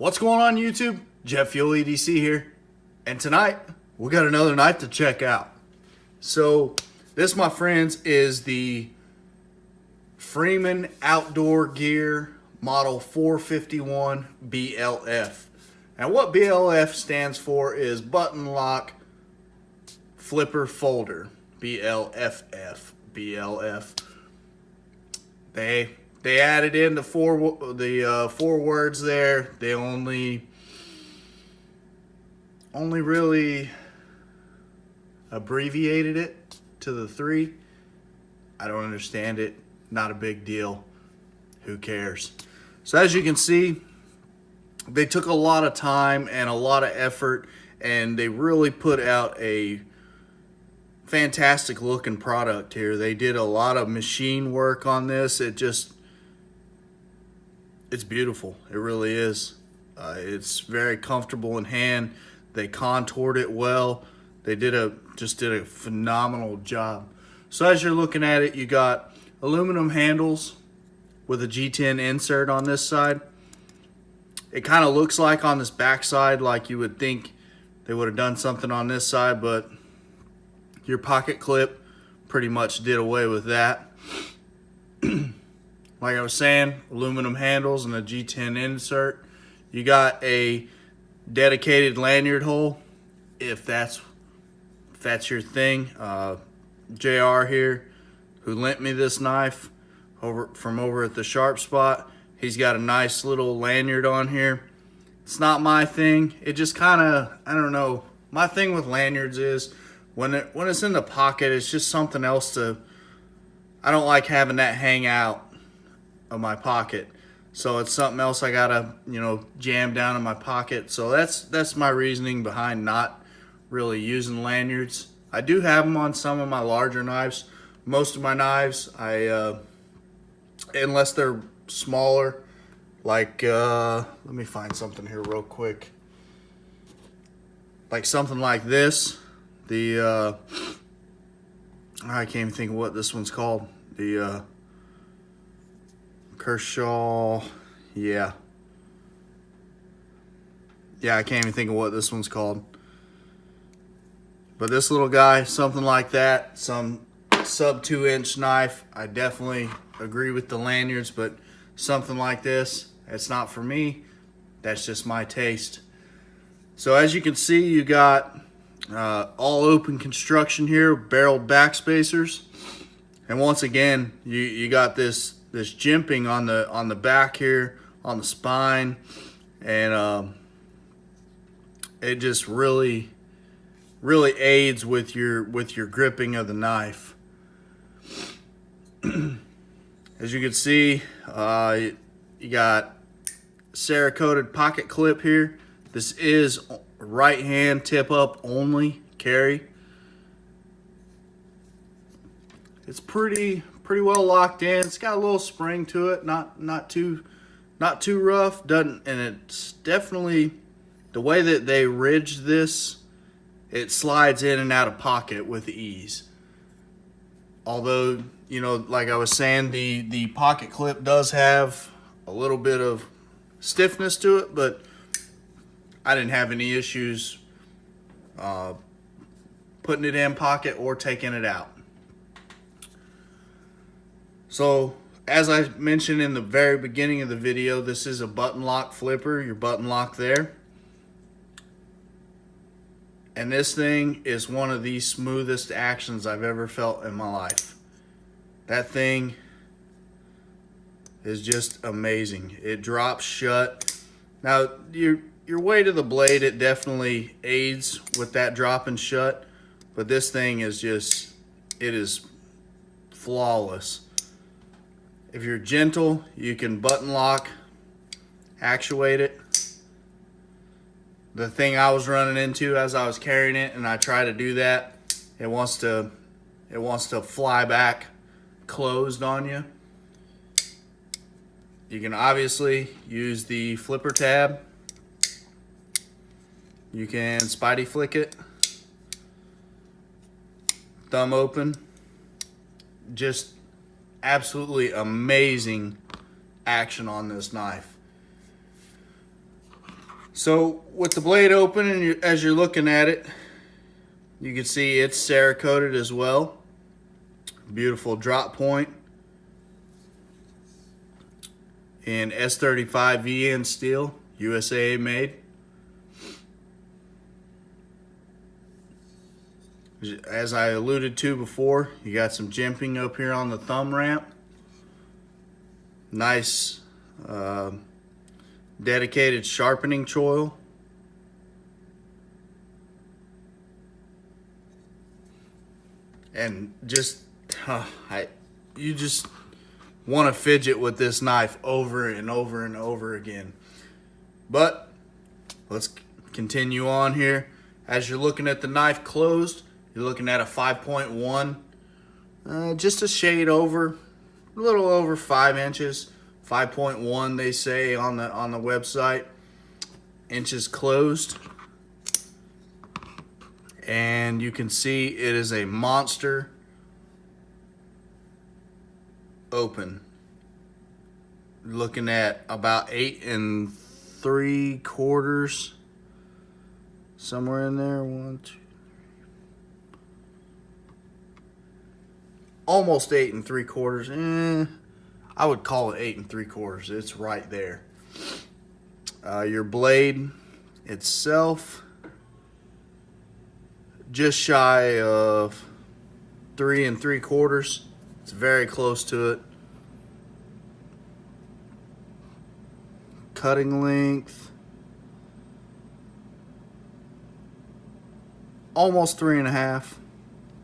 What's going on YouTube? Jeff Fuel EDC here, and tonight we got another knife to check out. So this, my friends, is the Freeman Outdoor Gear Model 451 BLF. And what BLF stands for is Button Lock Flipper Folder. BLFF. They added in the four words there. They only really abbreviated it to the three. I don't understand it. Not a big deal. Who cares? So as you can see, they took a lot of time and a lot of effort, and they really put out a fantastic looking product here. They did a lot of machine work on this. It's beautiful. It really is. It's very comfortable in hand. They contoured it well. They just did a phenomenal job. So as you're looking at it, you got aluminum handles with a G10 insert on this side. It kind of looks like on this back side, like you would think they would have done something on this side, but your pocket clip pretty much did away with that. Like I was saying, aluminum handles and a G10 insert. You got a dedicated lanyard hole, if that's your thing. JR here, who lent me this knife from over at the Sharp Spot, he's got a nice little lanyard on here. It's not my thing. It just kind of, I don't know. My thing with lanyards is when it's in the pocket, it's just something else to. I don't like having that hang out of my pocket, so it's something else I gotta jam down in my pocket. So that's my reasoning behind not really using lanyards. I do have them on some of my larger knives. Most of my knives, unless they're smaller, like let me find something here real quick, like something like this, I can't even think of what this one's called, the Kershaw, yeah, I can't even think of what this one's called. But this little guy, something like that, some sub 2-inch knife, I definitely agree with the lanyards, but something like this, it's not for me. That's just my taste. So as you can see, you got all open construction here, barreled back spacers. And once again, you got this jimping on the back here, on the spine, and it just really aids with your gripping of the knife. As you can see, you got Cerakoted pocket clip here. This is right hand tip up only carry. It's pretty well locked in. It's got a little spring to it, not too rough. And it's definitely the way that they ridged this. It slides in and out of pocket with ease. Although, like I was saying, the pocket clip does have a little bit of stiffness to it, but I didn't have any issues putting it in pocket or taking it out. So, as I mentioned in the very beginning of the video, this is a button lock flipper, your button lock there. And this thing is one of the smoothest actions I've ever felt in my life. That thing is just amazing. It drops shut. Now, your weight of the blade, it definitely aids with that dropping shut, but this thing is just, it is flawless. If you're gentle, you can button lock, actuate it. The thing I was running into as I was carrying it, and I try to do that, it wants to fly back closed on you. You can obviously use the flipper tab. You can spidey flick it, thumb open. Just absolutely amazing action on this knife. So with the blade open and as you're looking at it, you can see it's Cerakoted as well. Beautiful drop point in S35 VN steel, USA made. As I alluded to before, you got some jimping up here on the thumb ramp. Nice dedicated sharpening choil. And just, you just want to fidget with this knife over and over and over again. But let's continue on here. As you're looking at the knife closed, you're looking at a 5.1, just a shade over, a little over 5 inches. 5.1 they say on the website, inches closed. And you can see it is a monster open. Looking at about 8 3/4, somewhere in there. 1, 2, almost 8 3/4. I would call it 8 3/4. It's right there. Your blade itself, just shy of 3 3/4. It's very close to it. Cutting length, almost 3.5.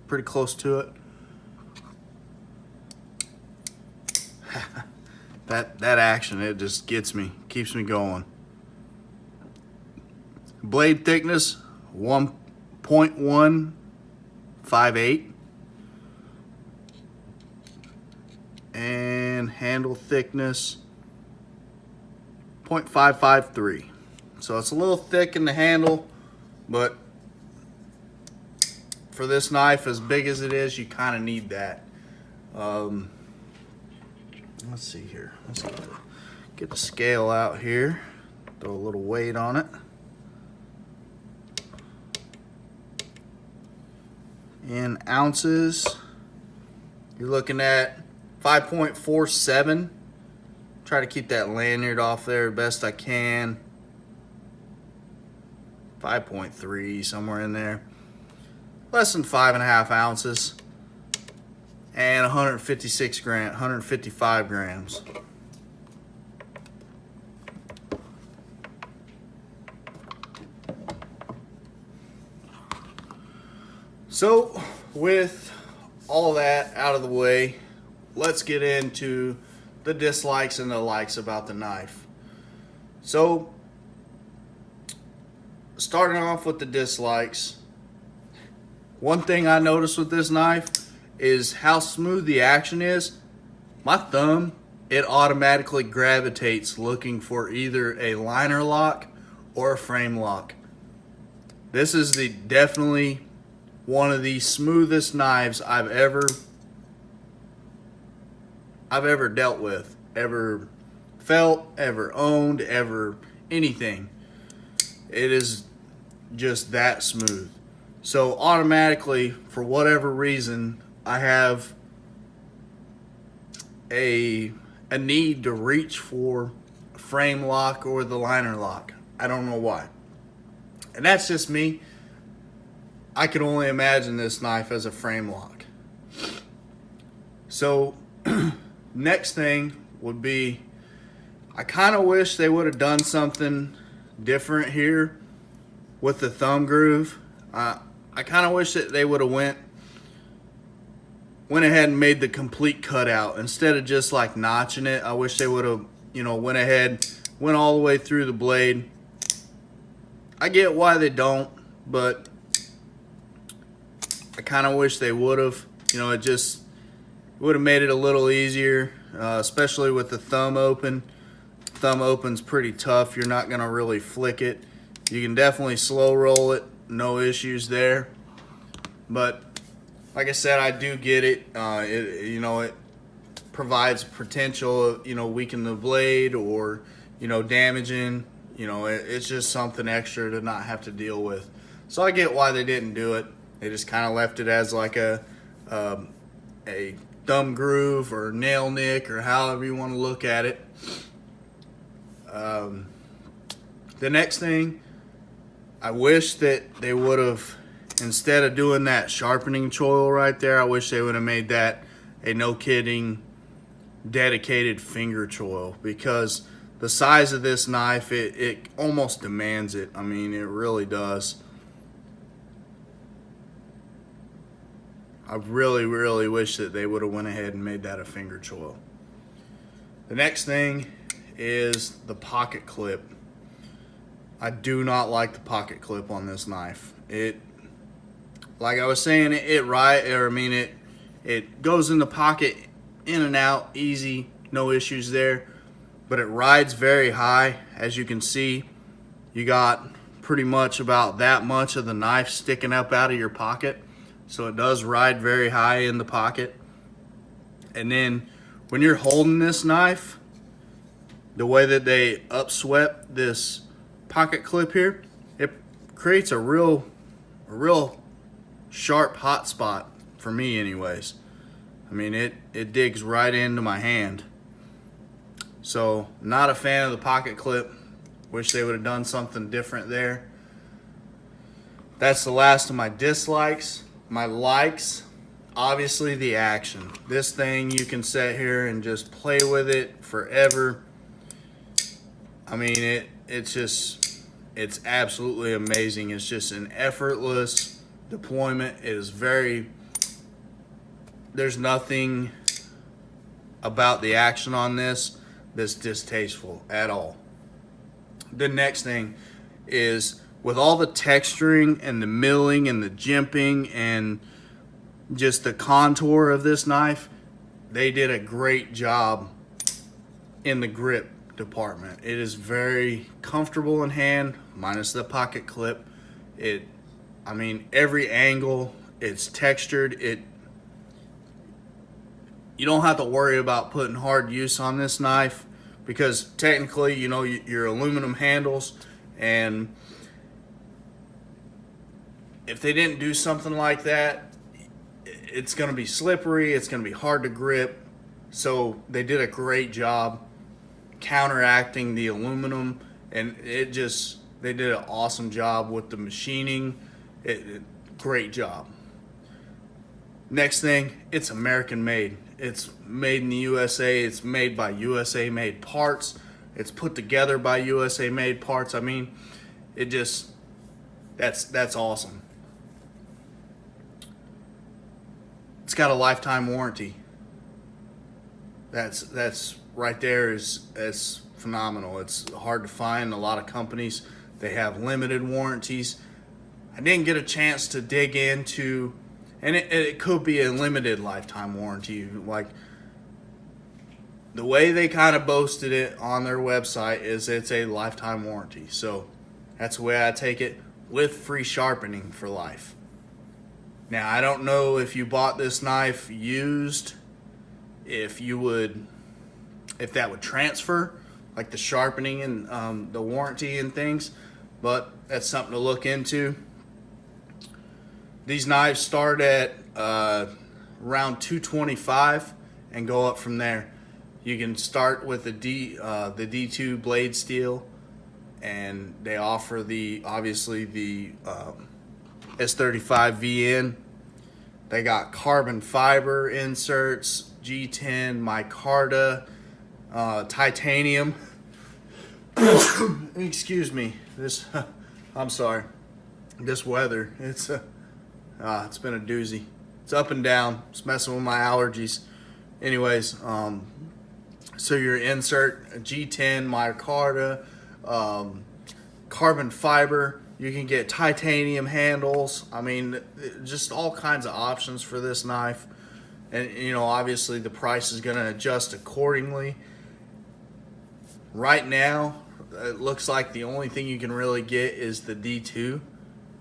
Pretty close to it. that action, it just gets me, keeps me going. Blade thickness 1.158, and handle thickness 0.553. So it's a little thick in the handle, but for this knife, as big as it is, you kind of need that. Let's see here. Let's get the scale out here. Throw a little weight on it. In ounces, you're looking at 5.47. Try to keep that lanyard off there best I can. 5.3, somewhere in there. Less than 5.5 ounces. And 155 grams. So with all that out of the way, let's get into the dislikes and the likes about the knife. So starting off with the dislikes, one thing I noticed with this knife is how smooth the action is. My thumb, it automatically gravitates looking for either a liner lock or a frame lock. This is definitely one of the smoothest knives I've ever dealt with, ever felt, ever owned, ever anything. It is just that smooth. So automatically, for whatever reason, I have a need to reach for a frame lock or the liner lock. I don't know why. And that's just me. I could only imagine this knife as a frame lock. So next thing would be, I kind of wish they would have done something different here with the thumb groove. I kind of wish that they would have went ahead and made the complete cutout instead of just like notching it. I wish they would have, went ahead, went all the way through the blade. I get why they don't, but I kind of wish they would have. It would have made it a little easier, especially with the thumb open. Thumb open's pretty tough. You're not gonna really flick it. You can definitely slow roll it, no issues there. But like I said, I do get it. It provides potential of, weakening the blade or, damaging, You know, it's just something extra to not have to deal with. So I get why they didn't do it. They just kind of left it as like a thumb groove or nail nick or however you want to look at it. The next thing, I wish that they would have, instead of doing that sharpening choil right there, I wish they would have made that a no kidding dedicated finger choil, because the size of this knife, it almost demands it. I mean, it really does. I really, really wish that they would have went ahead and made that a finger choil. The next thing is the pocket clip. I do not like the pocket clip on this knife. It, like I was saying, it goes in the pocket, in and out, easy, no issues there. But it rides very high. As you can see, you got pretty much about that much of the knife sticking up out of your pocket. So it does ride very high in the pocket. And then when you're holding this knife, the way that they upswept this pocket clip here, it creates a real sharp hot spot for me anyways. I mean, it digs right into my hand. So, not a fan of the pocket clip. Wish they would have done something different there. That's the last of my dislikes. My likes, obviously the action. This thing, you can sit here and just play with it forever. I mean, it's absolutely amazing. It's just an effortless deployment. It is there's nothing about the action on this that's distasteful at all. The next thing is, with all the texturing and the milling and the jimping and just the contour of this knife, they did a great job in the grip department. It is very comfortable in hand, minus the pocket clip. I mean, every angle, it's textured. You don't have to worry about putting hard use on this knife, because technically, you know, your aluminum handles, and if they didn't do something like that, it's going to be slippery, it's going to be hard to grip. So they did a great job counteracting the aluminum, and they did an awesome job with the machining. Great job. Next thing, it's American made. It's made in the USA. It's made by USA made parts. It's put together by USA made parts. I mean, that's awesome. It's got a lifetime warranty. That's right there is phenomenal. It's hard to find. A lot of companies, they have limited warranties. I didn't get a chance to dig into, and it could be a limited lifetime warranty. Like, the way they kind of boasted it on their website is it's a lifetime warranty. So that's the way I take it, with free sharpening for life. Now, I don't know if you bought this knife used, if that would transfer, like the sharpening and the warranty and things, but that's something to look into. These knives start at around $225 and go up from there. You can start with the D2 blade steel, and they offer obviously the S35 VN. They got carbon fiber inserts, G10, micarta, titanium. Excuse me. I'm sorry. This weather, it's been a doozy. It's up and down. It's messing with my allergies. Anyways, so your insert, G10, micarta, carbon fiber. You can get titanium handles. I mean, just all kinds of options for this knife. And, you know, obviously the price is going to adjust accordingly. Right now, it looks like the only thing you can really get is the D2.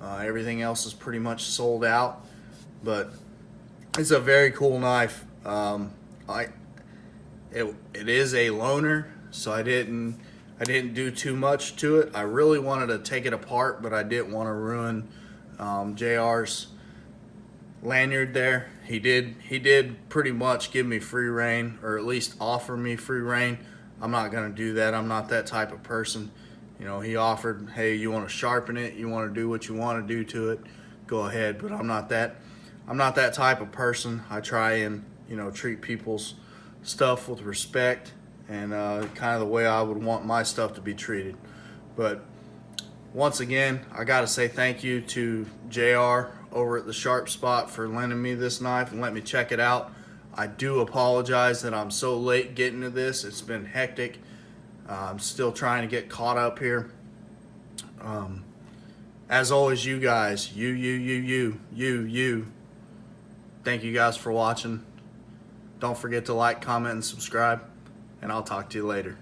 Everything else is pretty much sold out. But it's a very cool knife. It is a loaner, so I didn't I didn't do too much to it. I really wanted to take it apart, but I didn't want to ruin JR's lanyard there. He did pretty much give me free reign, or at least offer me free reign. I'm not going to do that. I'm not that type of person. You know, he offered, hey, you want to sharpen it, you want to do what you want to do to it, go ahead. But I'm not that type of person. I try and, you know, treat people's stuff with respect and kind of the way I would want my stuff to be treated. But once again, I got to say thank you to JR over at the Sharp Spot for lending me this knife and let me check it out. I do apologize that I'm so late getting to this. It's been hectic. I'm still trying to get caught up here. As always, you guys, you. Thank you guys for watching. Don't forget to like, comment, and subscribe, and I'll talk to you later.